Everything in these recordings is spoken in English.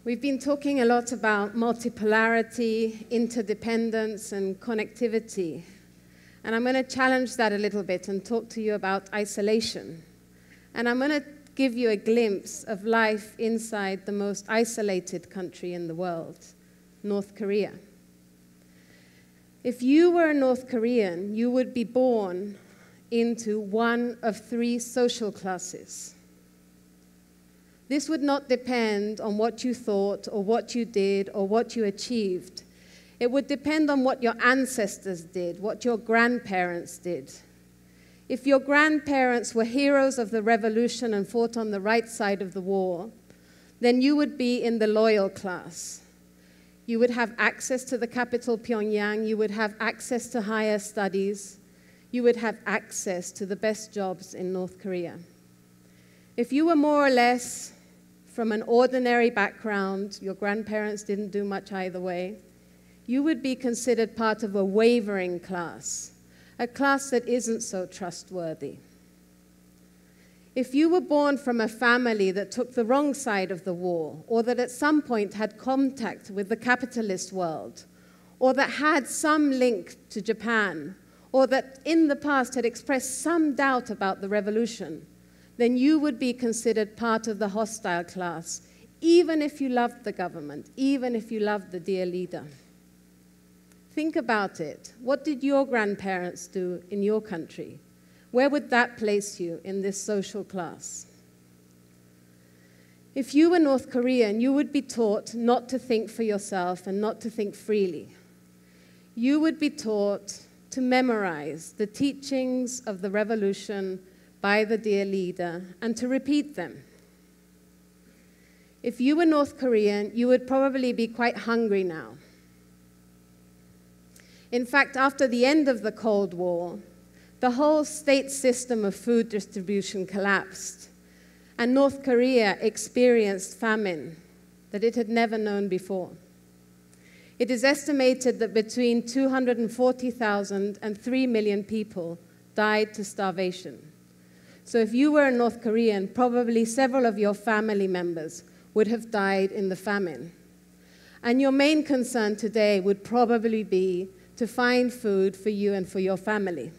We've been talking a lot about multipolarity, interdependence, and connectivity. And I'm going to challenge that a little bit and talk to you about isolation. And I'm going to give you a glimpse of life inside the most isolated country in the world, North Korea. If you were a North Korean, you would be born into one of three social classes. This would not depend on what you thought or what you did or what you achieved. It would depend on what your ancestors did, what your grandparents did. If your grandparents were heroes of the revolution and fought on the right side of the war, then you would be in the loyal class. You would have access to the capital, Pyongyang. You would have access to higher studies. You would have access to the best jobs in North Korea. If you were more or less from an ordinary background, your grandparents didn't do much either way, you would be considered part of a wavering class, a class that isn't so trustworthy. If you were born from a family that took the wrong side of the war, or that at some point had contact with the capitalist world, or that had some link to Japan, or that in the past had expressed some doubt about the revolution, then you would be considered part of the hostile class, even if you loved the government, even if you loved the dear leader. Think about it. What did your grandparents do in your country? Where would that place you in this social class? If you were North Korean, you would be taught not to think for yourself and not to think freely. You would be taught to memorize the teachings of the revolution by the dear leader and to repeat them. If you were North Korean, you would probably be quite hungry now. In fact, after the end of the Cold War, the whole state system of food distribution collapsed, and North Korea experienced famine that it had never known before. It is estimated that between 240,000 and 3 million people died to starvation. So if you were a North Korean, probably several of your family members would have died in the famine. And your main concern today would probably be to find food for you and for your family.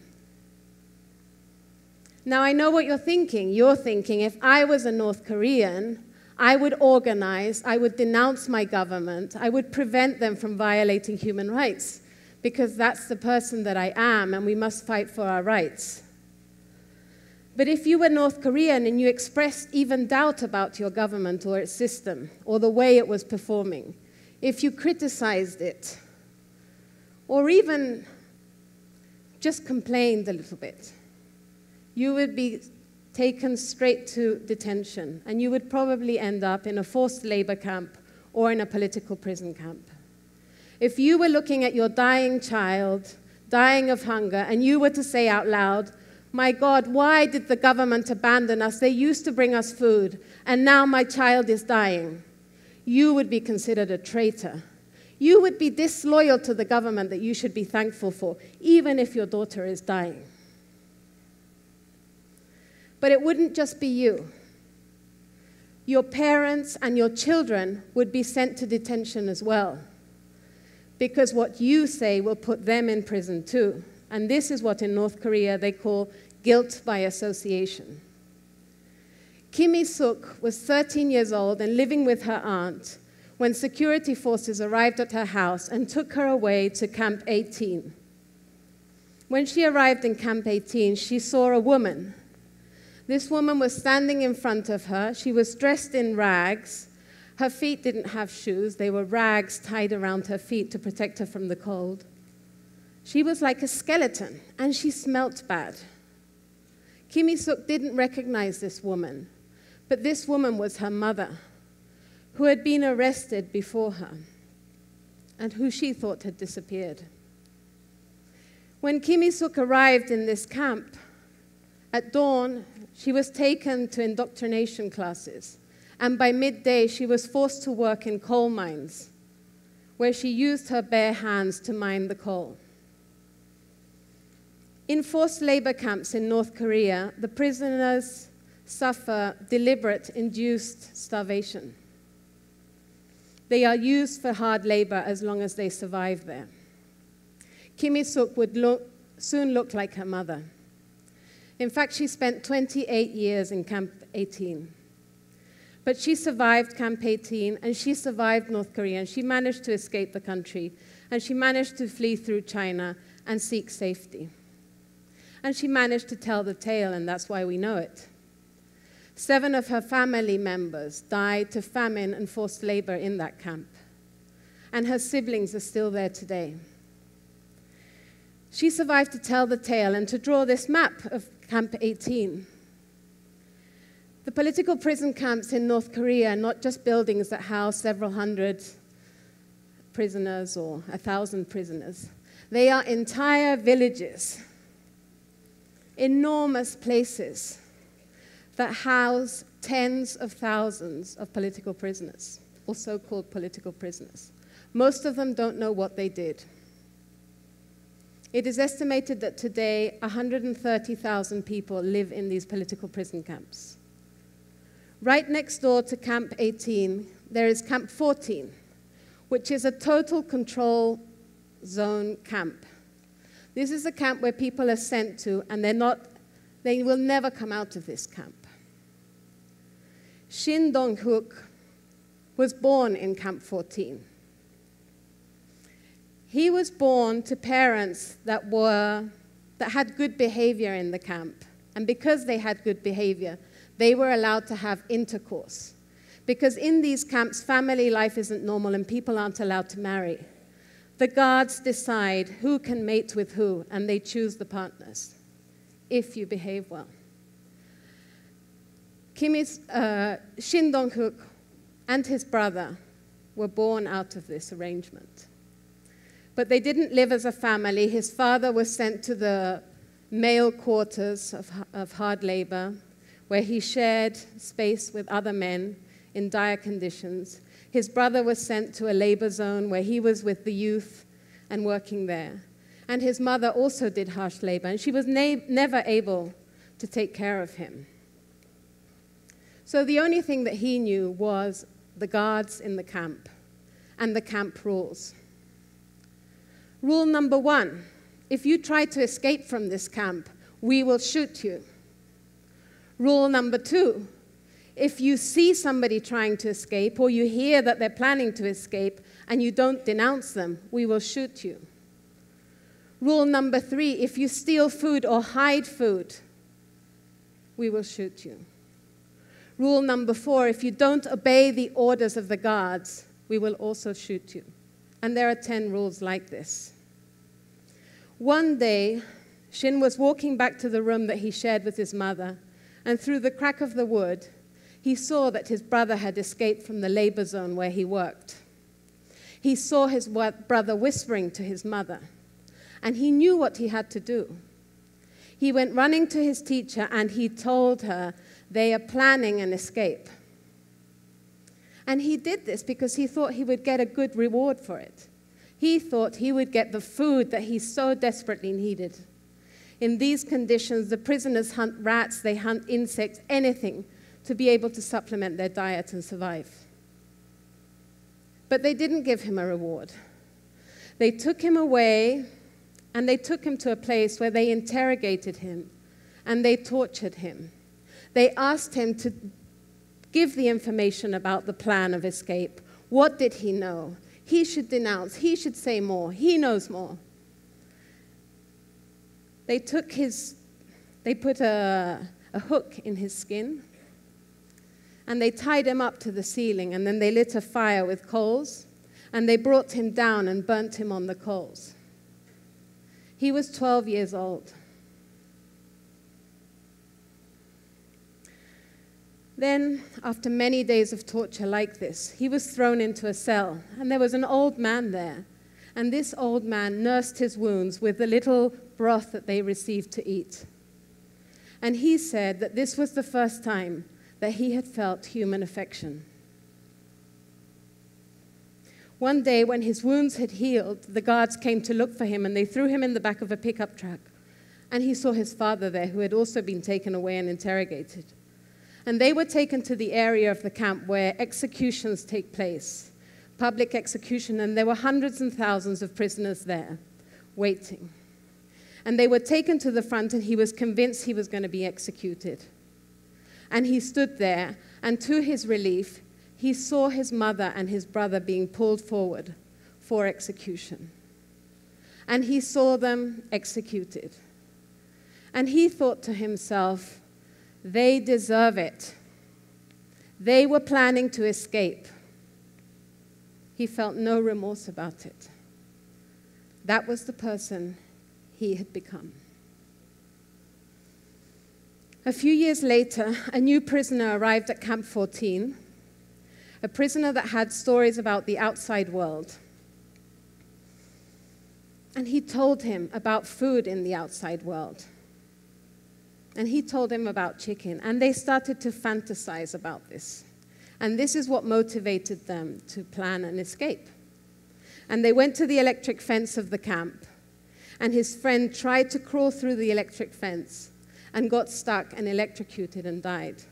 Now, I know what you're thinking. You're thinking, if I was a North Korean, I would organize, I would denounce my government, I would prevent them from violating human rights, because that's the person that I am, and we must fight for our rights. But if you were North Korean and you expressed even doubt about your government or its system or the way it was performing, if you criticized it, or even just complained a little bit, you would be taken straight to detention, and you would probably end up in a forced labor camp or in a political prison camp. If you were looking at your dying child, dying of hunger, and you were to say out loud, "My God, why did the government abandon us? They used to bring us food, and now my child is dying," you would be considered a traitor. You would be disloyal to the government that you should be thankful for, even if your daughter is dying. But it wouldn't just be you. Your parents and your children would be sent to detention as well, because what you say will put them in prison too. And this is what in North Korea they call guilt by association. Kim Il-suk was 13 years old and living with her aunt when security forces arrived at her house and took her away to Camp 18. When she arrived in Camp 18, she saw a woman. This woman was standing in front of her. She was dressed in rags. Her feet didn't have shoes. They were rags tied around her feet to protect her from the cold. She was like a skeleton, and she smelt bad. Kim Il-suk didn't recognize this woman, but this woman was her mother, who had been arrested before her, and who she thought had disappeared. When Kim Il-suk arrived in this camp, at dawn, she was taken to indoctrination classes, and by midday, she was forced to work in coal mines, where she used her bare hands to mine the coal. In forced labor camps in North Korea, the prisoners suffer deliberate induced starvation. They are used for hard labor as long as they survive there. Kim Il-suk would soon look like her mother. In fact, she spent 28 years in Camp 18. But she survived Camp 18, and she survived North Korea, and she managed to escape the country, and she managed to flee through China and seek safety. And she managed to tell the tale, and that's why we know it. 7 of her family members died to famine and forced labor in that camp, and her siblings are still there today. She survived to tell the tale and to draw this map of Camp 18. The political prison camps in North Korea are not just buildings that house several hundred prisoners or 1,000 prisoners. They are entire villages, enormous places that house tens of thousands of political prisoners, or so-called political prisoners. Most of them don't know what they did. It is estimated that today 130,000 people live in these political prison camps. Right next door to Camp 18, there is Camp 14, which is a total control zone camp. This is a camp where people are sent to, and they will never come out of this camp. Shin Dong-hook was born in Camp 14. He was born to parents that had good behavior in the camp. And because they had good behavior, they were allowed to have intercourse. Because in these camps, family life isn't normal and people aren't allowed to marry. The guards decide who can mate with who, and they choose the partners, if you behave well. Shin Dong-hook and his brother were born out of this arrangement. But they didn't live as a family. His father was sent to the male quarters of hard labor, where he shared space with other men in dire conditions. His brother was sent to a labor zone where he was with the youth and working there. And his mother also did harsh labor, and she was never able to take care of him. So the only thing that he knew was the guards in the camp and the camp rules. Rule number 1, if you try to escape from this camp, we will shoot you. Rule number 2, if you see somebody trying to escape or you hear that they're planning to escape and you don't denounce them, we will shoot you. Rule number 3, if you steal food or hide food, we will shoot you. Rule number 4, if you don't obey the orders of the guards, we will also shoot you. And there are 10 rules like this. One day, Shin was walking back to the room that he shared with his mother, and through the crack of the wood, he saw that his brother had escaped from the labor zone where he worked. He saw his brother whispering to his mother, and he knew what he had to do. He went running to his teacher, and he told her, they are planning an escape. And he did this because he thought he would get a good reward for it. He thought he would get the food that he so desperately needed. In these conditions, the prisoners hunt rats, they hunt insects, anything to be able to supplement their diet and survive. But they didn't give him a reward. They took him away, and they took him to a place where they interrogated him, and they tortured him. They asked him to give the information about the plan of escape. What did he know? He should denounce. He should say more. He knows more. They put a hook in his skin, and they tied him up to the ceiling, and then they lit a fire with coals, and they brought him down and burnt him on the coals. He was 12 years old. Then, after many days of torture like this, he was thrown into a cell, and there was an old man there. And this old man nursed his wounds with the little broth that they received to eat. And he said that this was the first time that he had felt human affection. One day, when his wounds had healed, the guards came to look for him, and they threw him in the back of a pickup truck. And he saw his father there, who had also been taken away and And they were taken to the area of the camp where executions take place public execution, and there were hundreds and thousands of prisoners there waiting. And they were taken to the front, and he was convinced he was going to be executed. And he stood there, and to his relief, he saw his mother and his brother being pulled forward for execution. And he saw them executed. And he thought to himself, they deserve it. They were planning to escape. He felt no remorse about it. That was the person he had become. A few years later, a new prisoner arrived at Camp 14, a prisoner that had stories about the outside world. And he told him about food in the outside world. And he told him about chicken. And they started to fantasize about this. And this is what motivated them to plan an escape. And they went to the electric fence of the camp. And his friend tried to crawl through the electric fence and got stuck and electrocuted and died.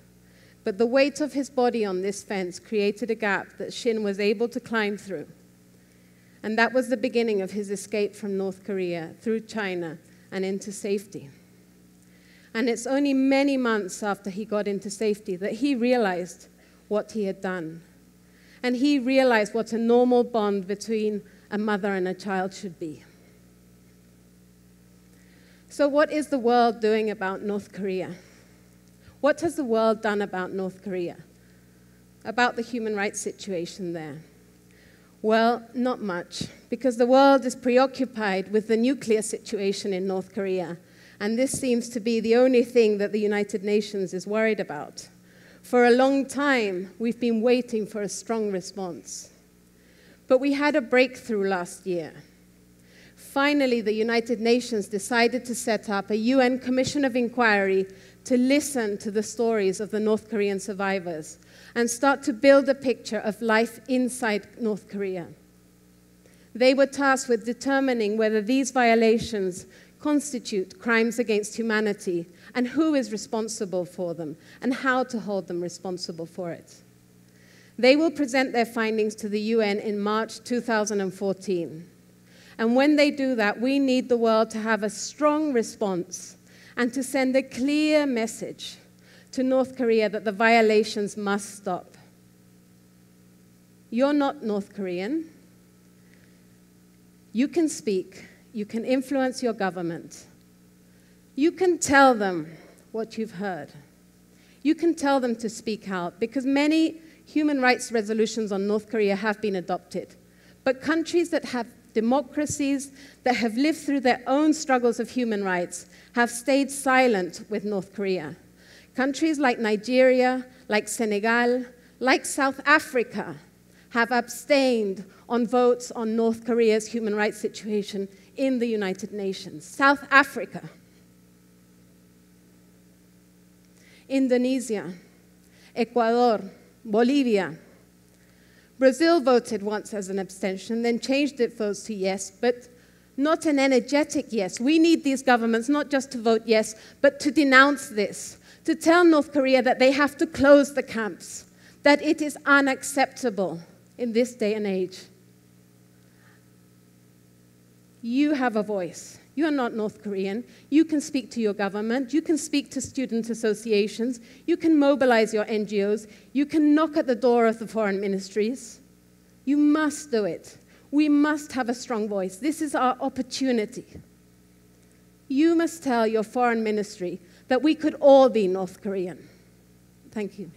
But the weight of his body on this fence created a gap that Shin was able to climb through. And that was the beginning of his escape from North Korea through China and into safety. And it's only many months after he got into safety that he realized what he had done. And he realized what a normal bond between a mother and a child should be. So what is the world doing about North Korea? What has the world done about North Korea? About the human rights situation there? Well, not much, because the world is preoccupied with the nuclear situation in North Korea, and this seems to be the only thing that the United Nations is worried about. For a long time, we've been waiting for a strong response. But we had a breakthrough last year. Finally, the United Nations decided to set up a UN Commission of Inquiry to listen to the stories of the North Korean survivors and start to build a picture of life inside North Korea. They were tasked with determining whether these violations constitute crimes against humanity and who is responsible for them and how to hold them responsible for it. They will present their findings to the UN in March 2014. And when they do that, we need the world to have a strong response and to send a clear message to North Korea that the violations must stop. You're not North Korean. You can speak. You can influence your government. You can tell them what you've heard. You can tell them to speak out, because many human rights resolutions on North Korea have been adopted. But countries that have democracies, that have lived through their own struggles of human rights, have stayed silent with North Korea. Countries like Nigeria, like Senegal, like South Africa have abstained on votes on North Korea's human rights situation in the United Nations. South Africa, Indonesia, Ecuador, Bolivia. Brazil voted once as an abstention, then changed its votes to yes, but not an energetic yes. We need these governments not just to vote yes, but to denounce this, to tell North Korea that they have to close the camps, that it is unacceptable in this day and age. You have a voice. You are not North Korean. You can speak to your government. You can speak to student associations. You can mobilize your NGOs. You can knock at the door of the foreign ministries. You must do it. We must have a strong voice. This is our opportunity. You must tell your foreign ministry that we could all be North Korean. Thank you.